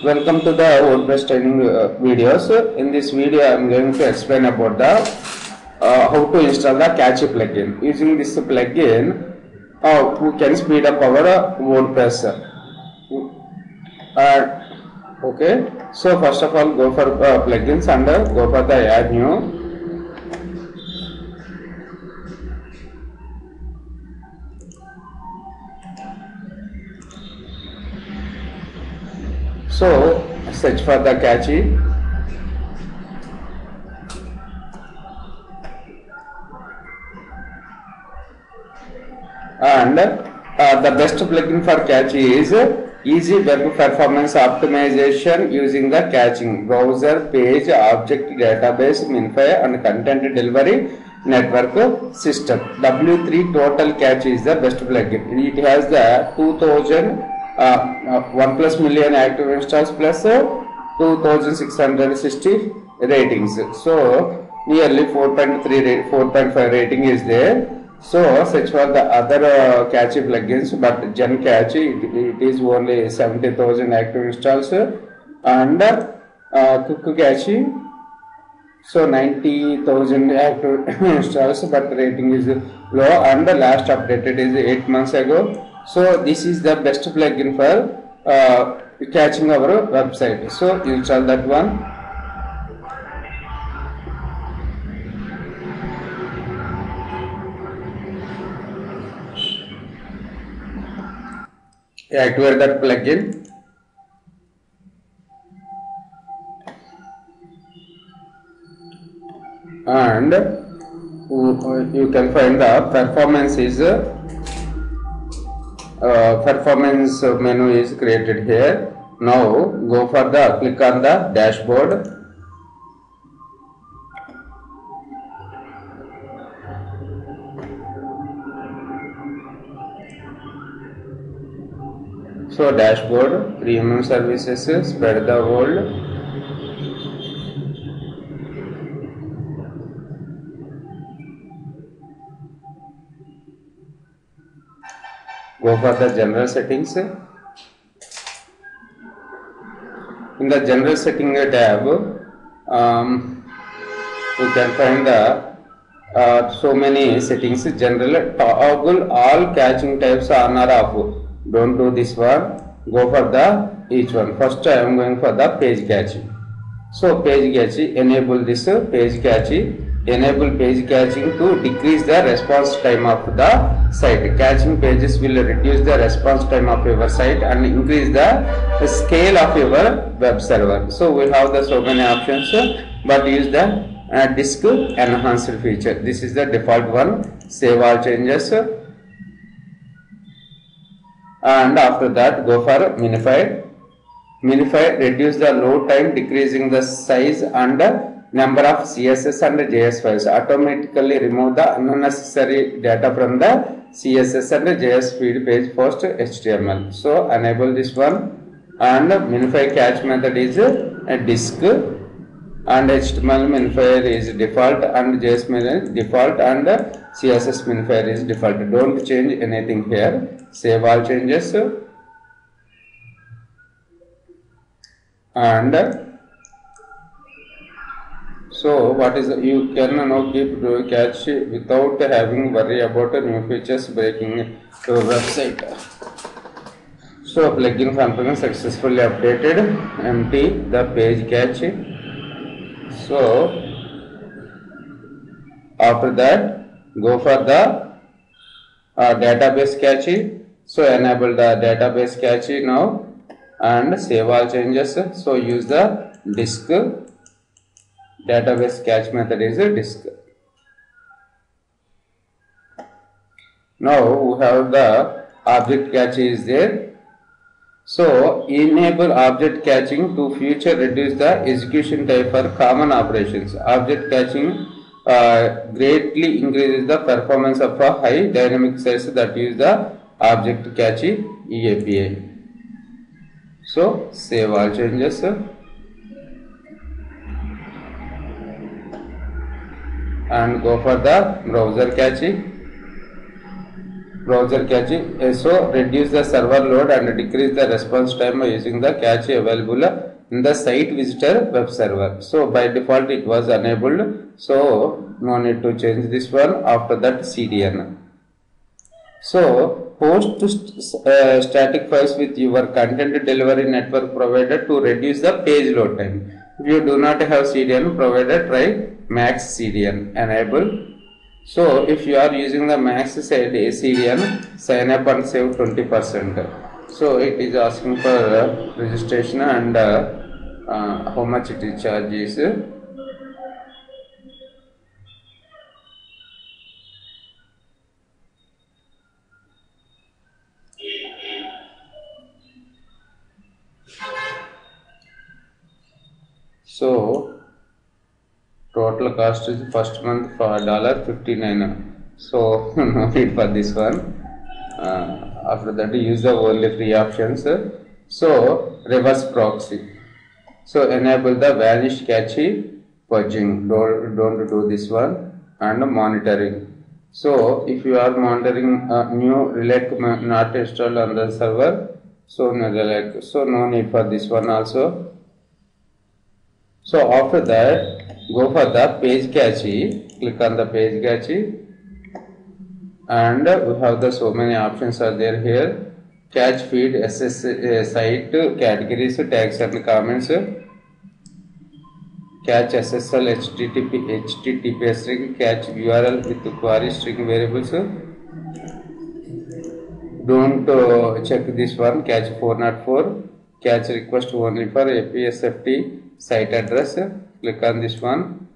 Welcome to the WordPress training videos. In this video, I am going to explain about the how to install the Catchy plugin. Using this plugin, we can speed up our WordPress. Okay. So first of all, go for plugins and go for the add new. So search for the Catchy and the best plugin for Catchy is easy web performance optimization using the caching, browser, page, object, database, Minify and content delivery network system. W3 Total Catchy is the best plugin. It has the 1+ million active installs plus 2660 ratings. So nearly 4.5 rating is there. So search for the other Catchy plugins, but Gen Catchy it is only 70,000 active installs and Quick Catchy so 90,000 active installs, but rating is low and the last updated is 8 months ago. So this is the best plugin for catching our website. So install that one. Activate that plugin and you can find the performance menu is created here. Now go for the click on the dashboard. So dashboard, premium services, spread the world. Go for the general settings. In the general setting tab, you can find the so many settings. General, toggle all caching types on or off. Don't do this one. Go for the each one. First I am going for the page catchy. So page catchy, enable this page catchy. Enable page catching to decrease the response time of the site. Catching pages will reduce the response time of your site and increase the scale of your web server. So we have the so many options, but use the disk enhanced feature. This is the default one. Save all changes. And after that go for Minify. Minify reduce the load time, decreasing the size and number of CSS and JS files. Automatically remove the unnecessary data from the CSS and JS feed page post HTML. So enable this one. And Minify catch method is a disk and HTML minifier is default and JS is default and CSS minifier is default. Don't change anything here. Save all changes and so what is you can now keep catch without having worry about new features breaking your website. So plugin component successfully updated. Empty the page catchy. So after that go for the database catchy. So enable the database catchy now and save all changes. So use the disk. Database catch method is a disk. Now we have the object catchy is there. So enable object catching to future reduce the execution time for common operations. Object catching greatly increases the performance of a high dynamic sites that use the object catchy API. So save all changes and go for the browser catchy. browser cache. So reduce the server load and decrease the response time by using the cache available in the site visitor web server. So by default it was enabled, so no need to change this one. After that CDN. So host static files with your content delivery network provider to reduce the page load time. If you do not have CDN provider, try Max CDN enable. So if you are using the Max CDN, sign up and save 20%. So it is asking for registration and how much it is charges. So total cost is first month for $59. So no need for this one. After that use the only free options. So reverse proxy. So enable the vanish cache purging. Don't do this one. And monitoring. So if you are monitoring new relay not installed on the server, so no need for this one also. So after that, go for the page cache. Click on the page cache, and we have the so many options are there here. Cache feed, SS site, categories, tags and comments, cache SSL, HTTP string, cache URL with query string variables. Don't check this one, cache 404, cache request only for APSFT site address. Click on this one.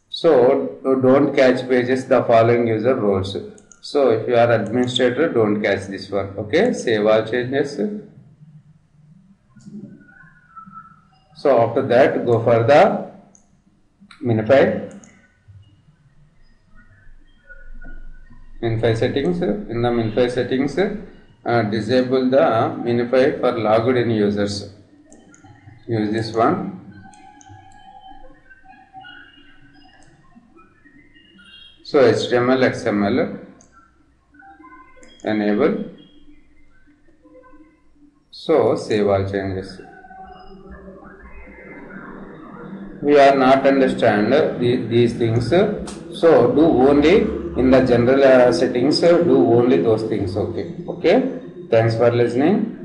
So don't catch pages the following user roles. So if you are administrator, don't catch this one. Okay, save all changes. So after that, go for the Minify settings. In the Minify settings, disable the Minify for logged in users. Use this one. So HTML, XML enable. So save all changes. We are not understand these things. So do only in the general settings. Do only those things. Okay. Thanks for listening.